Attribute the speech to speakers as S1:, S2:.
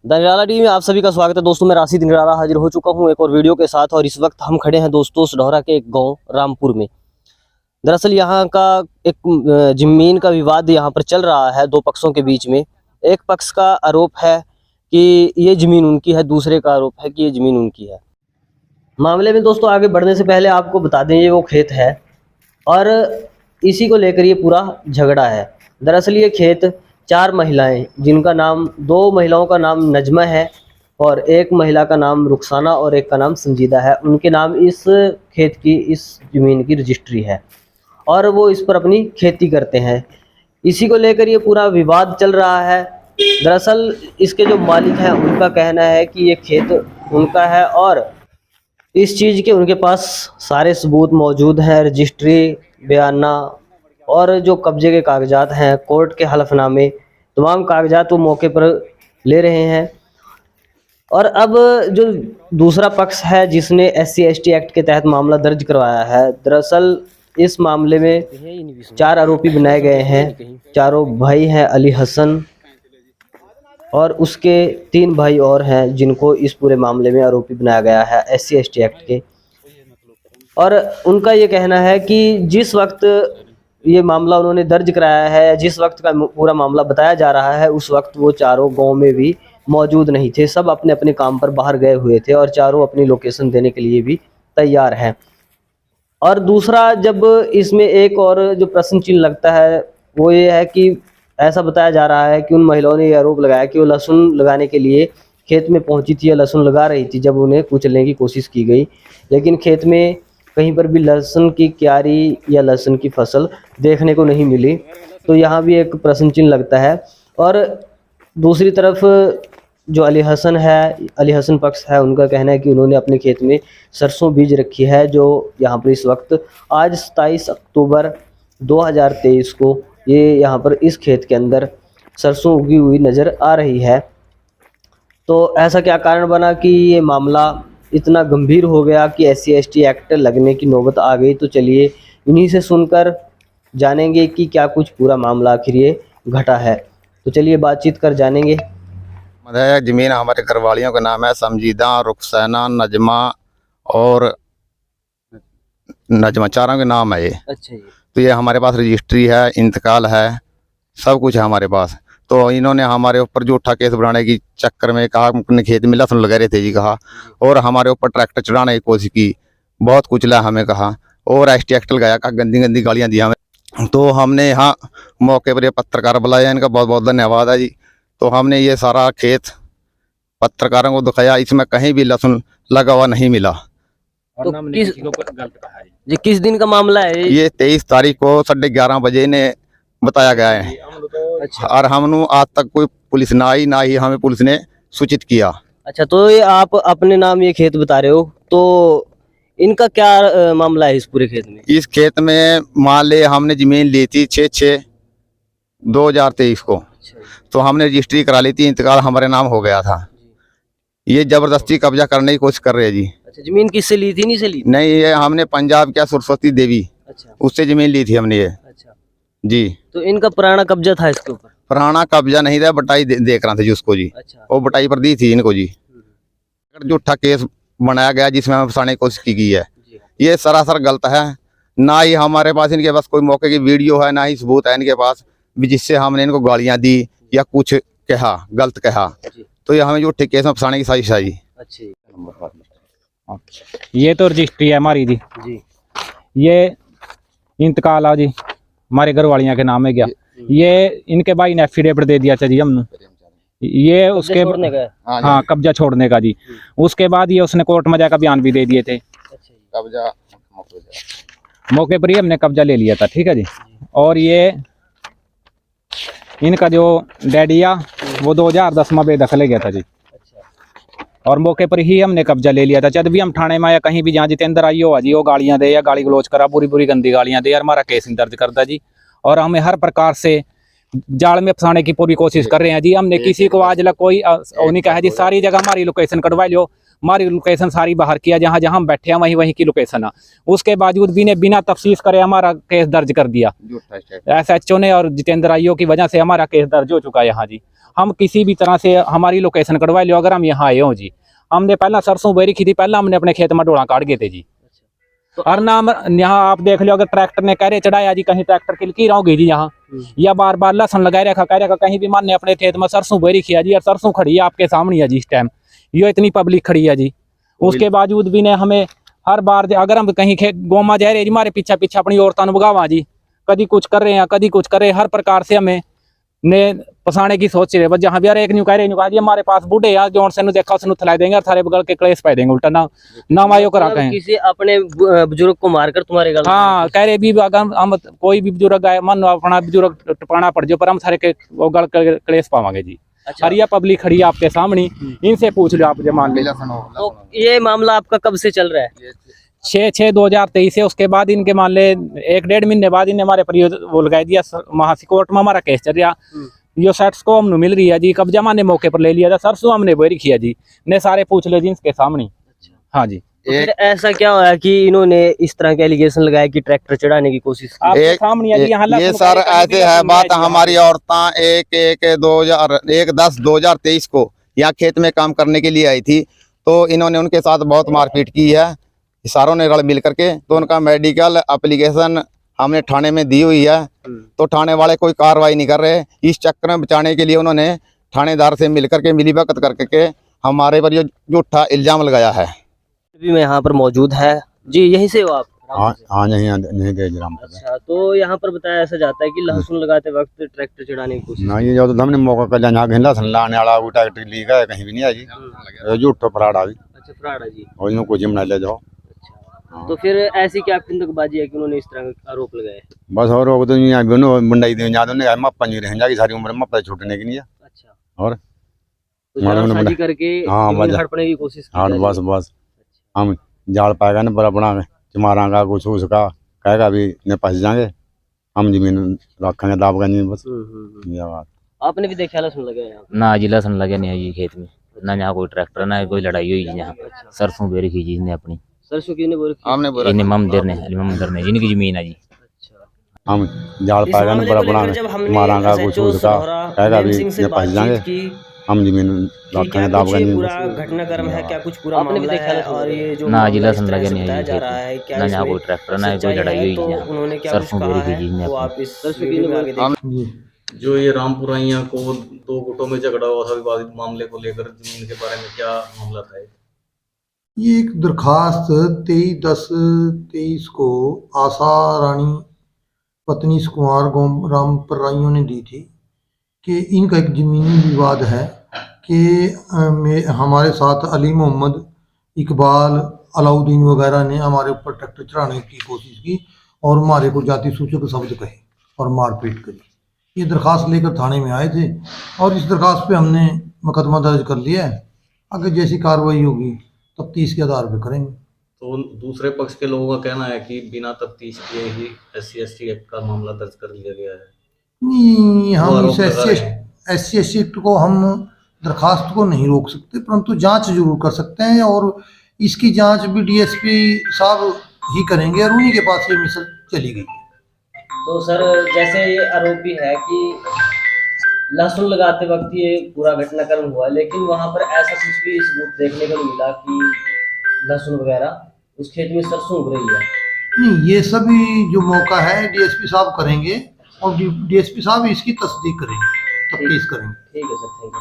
S1: निराला TV में आप सभी का स्वागत है दोस्तों। मैं राशिद निराला हाजिर हो चुका हूं एक और वीडियो के साथ। और इस वक्त हम खड़े हैं दोस्तों सढौरा के एक गांव रामपुर में। दरअसल यहां का एक जमीन का विवाद यहां पर चल रहा है दो पक्षों के बीच में। एक पक्ष का आरोप है कि ये जमीन उनकी है, दूसरे का आरोप है कि ये जमीन उनकी है। मामले में दोस्तों आगे बढ़ने से पहले आपको बता दें ये वो खेत है और इसी को लेकर ये पूरा झगड़ा है। दरअसल ये खेत 4 महिलाएं, जिनका नाम 2 महिलाओं का नाम नजमा है और एक महिला का नाम रुखसाना और एक का नाम संजीदा है, उनके नाम इस खेत की, इस ज़मीन की रजिस्ट्री है और वो इस पर अपनी खेती करते हैं। इसी को लेकर ये पूरा विवाद चल रहा है। दरअसल इसके जो मालिक हैं उनका कहना है कि ये खेत उनका है और इस चीज़ के उनके पास सारे सबूत मौजूद हैं, रजिस्ट्री, बयाना और जो कब्जे के कागजात हैं, कोर्ट के हलफनामे, तमाम कागजात वो मौके पर ले रहे हैं। और अब जो दूसरा पक्ष है जिसने SC/ST एक्ट के तहत मामला दर्ज करवाया है, दरअसल इस मामले में 4 आरोपी बनाए गए हैं। चारों भाई हैं अली हसन और उसके 3 भाई और हैं जिनको इस पूरे मामले में आरोपी बनाया गया है SC/ST एक्ट के। और उनका ये कहना है कि जिस वक्त ये मामला उन्होंने दर्ज कराया है, जिस वक्त का पूरा मामला बताया जा रहा है, उस वक्त वो चारों गांव में भी मौजूद नहीं थे। सब अपने अपने काम पर बाहर गए हुए थे और चारों अपनी लोकेशन देने के लिए भी तैयार हैं। और दूसरा, जब इसमें एक और जो प्रश्न चिन्ह लगता है वो ये है कि ऐसा बताया जा रहा है कि उन महिलाओं ने ये आरोप लगाया कि वो लहसुन लगाने के लिए खेत में पहुंची थी या लहसुन लगा रही थी जब उन्हें कुचलने की कोशिश की गई, लेकिन खेत में कहीं पर भी लहसुन की क्यारी या लहसुन की फसल देखने को नहीं मिली। तो यहाँ भी एक प्रश्न चिन्ह लगता है। और दूसरी तरफ जो अली हसन है, अली हसन पक्ष है, उनका कहना है कि उन्होंने अपने खेत में सरसों बीज रखी है, जो यहाँ पर इस वक्त आज 27 अक्टूबर 2023 को ये यहाँ पर इस खेत के अंदर सरसों उगी हुई नज़र आ रही है। तो ऐसा क्या कारण बना कि ये मामला इतना गंभीर हो गया कि SC/ST एक्ट लगने की नौबत आ गई? तो चलिए इन्हीं से सुनकर जानेंगे कि क्या कुछ पूरा मामला आखिर ये घटा है। तो चलिए बातचीत कर जानेंगे।
S2: ज़मीन हमारे घर वालियों का नाम है संजीदा, रुखसाना, नजमा और नजमा, चारों के नाम है ये।
S1: अच्छा जी।
S2: तो ये हमारे पास रजिस्ट्री है, इंतकाल है, सब कुछ है हमारे पाछ। तो इन्होंने हमारे ऊपर झूठा केस बनाने की चक्कर में कहा अपने खेत में लहसुन लगा रहे थे जी कहा, और हमारे ऊपर ट्रैक्टर चढ़ाने की कोशिश की, बहुत कुचला हमें कहा और ST एक्ट लगाया, कहा गंदी गंदी गालियाँ दी हमें। तो हमने यहाँ मौके पर ये पत्रकार बुलाया, इनका बहुत बहुत धन्यवाद है जी। तो हमने ये सारा खेत पत्रकारों को दिखाया, इसमें कहीं भी लहसुन लगा हुआ नहीं मिला।
S1: तो किस दिन का मामला है
S2: ये 23 तारीख को 11:30 बजे ने बताया गया है।
S1: अच्छा।
S2: और हमने आज तक कोई पुलिस ना आई, ना ही हमें पुलिस ने सूचित किया।
S1: अच्छा, तो ये आप अपने नाम ये खेत बता रहे हो, तो इनका क्या मामला है इस पूरे खेत में?
S2: इस खेत में मान ले हमने जमीन ली थी 6/6/2023 को। तो हमने रजिस्ट्री करा ली थी, इंतकाल हमारे नाम हो गया था। ये जबरदस्ती कब्जा करने की कोशिश कर रहे हैं जी।
S1: अच्छा, जमीन किससे ली थी? नहीं से ली थी?
S2: नहीं, ये हमने पंजाब क्या सरस्वती देवी,
S1: अच्छा,
S2: उससे जमीन ली थी हमने ये।
S1: अच्छा
S2: जी।
S1: तो इनका पुराना कब्जा था इसके ऊपर?
S2: पुराना कब्जा नहीं था, बटाई देख रहा था जी उसको जी।
S1: अच्छा।
S2: वो बटाई पर दी थी इनको जी। झूठा केस बनाया गया जिसमें हमें फंसाने की कोशिश की गई है, ये सरासर गलत है। ना ही हमारे पास इनके पास कोई मौके की वीडियो है, ना ही सबूत है इनके पास जिससे हमने इनको गालियां दी या कुछ कहा, गलत कहा। तो ये हमें झूठे केस में फंसाने की साजिश है जी।
S3: ये तो रजिस्ट्री है हमारी जी। ये इंतकाल है जी, हमारे घर वालियां के नाम है क्या। ये इनके भाई ने एफिडेविट दे दिया था जी हमने, ये उसके हाँ कब्जा छोड़ने का जी। उसके बाद ये उसने कोर्ट में जाकर बयान भी दे दिए थे,
S2: कब्जा
S3: मौके पर ही हमने कब्जा ले लिया था। ठीक है जी। और ये इनका जो डैडिया वो 2010 में बेदखल गया था जी, और मौके पर ही हमने कब्जा ले लिया था। जब भी हम थाने में आया कहीं भी जहाँ जितेंद्र आई हो जी, वो गालियाँ दे या गाली गलोच करा, बुरी बुरी गंदी गालियाँ दे, यार हमारा केस दर्ज करता जी। और हमें हर प्रकार से जाल में फंसाने की पूरी कोशिश कर रहे हैं जी। हमने किसी को आज तक कोई नहीं कहा जी, सारी जगह हमारी लोकेशन कटवा लो, हमारी लोकेशन सारी बाहर किया, जहाँ जहाँ हम बैठे हैं वहीं वहीं की लोकेशन है। उसके बावजूद भी ने बिना तफ्सीस करे हमारा केस दर्ज कर दिया। SHO ने और जितेंद्र आईओ की वजह से हमारा केस दर्ज हो चुका है यहाँ जी। हम किसी भी तरह से हमारी लोकेशन कटवा लो, अगर हम यहाँ आए हो जी। हमने पहला सरसों बोई रखी थी, पहला हमने अपने खेत में डोला काट गए थे जी। और नाम यहाँ आप देख लो, अगर ट्रैक्टर ने कहरे चढ़ाया जी, कहीं ट्रैक्टर किलकी रहोगी जी यहाँ, या बार बार लहसन लगाए रखा कह रखा, कहीं भी मान ने अपने खेत में सरसों बोई रखी है जी, और सरसों खड़ी है आपके सामने है जी। इस टाइम ये इतनी पब्लिक खड़ी है जी, उसके बावजूद भी ने हमें हर बार अगर हम कहीं गोमा जा रहे जी, हमारे पीछा पीछा अपनी औरतां भगावा जी, कभी कुछ कर रहे हैं कभी कुछ कर रहे, हर प्रकार से हमें ने फसाने की सोच रहे। बस जहाँ भी एक न्यू कह रहे न्यू हमारे पास बूढ़े यार जो से देखा उसने थला देंगे और थारे बगल के क्लेश पाई देंगे उल्टा ना मायो करा कहें
S1: किसी अपने बुजुर्ग को मारकर तुम्हारे गल।
S3: हाँ कह रहे भी अगर हम कोई भी बुजुर्ग आए, मन अपना बुजुर्ग टपाना पड़ जाओ, पर हम थारे के गल क्लेश पावांगे जी।
S1: अच्छा।
S3: और ये पब्लिक खड़ी है आपके सामने, इनसे पूछ लो आप, जो मान ले।
S1: तो ये मामला आपका कब से चल रहा है?
S3: 6/6/2023 से। उसके बाद इनके मान ले 1-1.5 महीने बाद इन्हें हमारे पर वो लगाई दिया, महासी कोर्ट में हमारा केस चल रहा। यो सेट्स को हमने मिल रही है जी, कब्जा माने मौके पर ले लिया था, सरसों हमने बोई रखी है जी, ने सारे पूछ लो जी इसके सामने। हाँ जी।
S1: तो फिर ऐसा क्या हुआ कि इन्होंने इस तरह के एलिगेशन लगाया कि ट्रैक्टर चढ़ाने की कोशिश की?
S3: आपके सामने है जी, यहाँ
S2: ये सर ऐसे है बात, हमारी औरतें 1/10/2023 को यहाँ खेत में काम करने के लिए आई थी, तो इन्होंने उनके साथ बहुत मारपीट की है, सारों ने रल मिल करके। तो उनका मेडिकल एप्लीकेशन हमने थाने में दी हुई है, तो थाने वाले कोई कार्रवाई नहीं कर रहे। इस चक्कर में बचाने के लिए उन्होंने थानेदार से मिलकर के मिलीभगत करके हमारे पर ये झूठा इल्जाम लगाया है।
S1: भी मैं यहाँ पर मौजूद है जी, यहीं से हो आप?
S2: हाँ नहीं दे राम।
S1: अच्छा, तो यहाँ पर बताया ऐसा जाता है कि लहसुन लगाते वक्त ट्रैक्टर चढ़ाने की कोशिश।
S2: नहीं, जो तो हमने मौका कर लिया लहसन लाने वाला वो ट्रैक्टर ली गए, कहीं भी नहीं आई जी, झूठा फराड़ा भी।
S1: अच्छा, फराड़ा जी।
S2: और इनको कुछ बना ले जाओ।
S1: तो फिर ऐसी क्या बंदूकबाजी है कि उन्होंने इस तरह का आरोप लगाए?
S2: बस और वो तो यहाँ बंडाई दे याद ने मप्पा नहीं रह जाएगी सारी उम्र, मप्पा छूटने की नहीं है।
S1: अच्छा,
S2: और
S1: तो जालसाजी करके
S2: हाँ,
S1: जमीन हड़पने की कोशिश की
S2: हाँ
S1: जा रही
S2: बस बस हम जाल पाएगा ना पर अपना मारांगा कुछ उसका कहेगा भी ने फंस जाएंगे, हम जमीन रखेंगे दाब का नहीं बस ये बात।
S1: आपने भी देखा लहसुन लगे यहाँ?
S4: ना जी लहसुन लगे नहीं है जी खेत में, ना यहाँ कोई ट्रैक्टर ना कोई लड़ाई हुई जी। यहाँ सरसों बेरी की जी ने अपनी,
S1: सरसों की ने बोल
S2: हमने बोला
S4: इन्हें ममदर ने जिनकी जमीन है जी।
S1: अच्छा,
S2: हम जाल पाएगा ना पर अपना मारांगा कुछ उसका कहेगा भी ने फंस जाएंगे, हम जमीन रखेंगे दाब का नहीं
S1: पूरा घटनाक्रम है क्या? कुछ पूरा आपने भी देखा है? और ये जो
S4: ना जी लहसुन लगे नहीं है
S1: जा रहा है क्या?
S4: ना यहाँ कोई ट्रैक्टर ना कोई लड़ाई हुई जी। यहाँ
S1: उन्होंने क्या
S4: सरसों बेरी की जी ने
S1: वो आप इस वीडियो में आगे देखिए।
S5: जो ये रामपुरैया को 2 गुटों में झगड़ा हुआ था विवादित मामले को लेकर, जमीन के बारे में क्या मामला था?
S6: ये एक दरखास्त 23/10/23 को आशा रानी पत्नी कुमार रामपुरैया ने दी थी कि इनका एक ज़मीनी विवाद है कि हमारे साथ अली मोहम्मद, इकबाल, अलाउद्दीन वगैरह ने हमारे ऊपर ट्रैक्टर चढ़ाने की कोशिश की और हमारे को जाति सूचक शब्द कहे और मारपीट करी। ये दरखास्त लेकर थाने में आए थे और इस दरखास्त पे हमने मुकदमा दर्ज कर लिया है। आगे जैसी कार्रवाई होगी तफ्तीश के आधार पर करेंगे।
S5: तो दूसरे पक्ष के लोगों का कहना है कि बिना तफ्तीश किए ही SC/ST एक्ट का मामला दर्ज कर लिया गया है।
S6: नहीं, हम इस SC/ST एक्ट को हम दरखास्त को नहीं रोक सकते, परंतु जांच जरूर कर सकते हैं और इसकी जांच भी DSP साहब ही करेंगे और उन्हीं के पास ये मिसल चली गई।
S1: तो सर जैसे ये आरोप भी है कि लहसुन लगाते वक्त ये पूरा घटनाक्रम हुआ, लेकिन वहाँ पर ऐसा कुछ भी सबूत देखने को मिला कि लहसुन वगैरह उस खेत में सरसों उग रही है?
S6: नहीं, ये सभी जो मौका है DSP साहब करेंगे और DSP साहब इसकी तस्दीक करेंगे, तफ्तीश करेंगे।
S1: ठीक है सर, थैंक यू।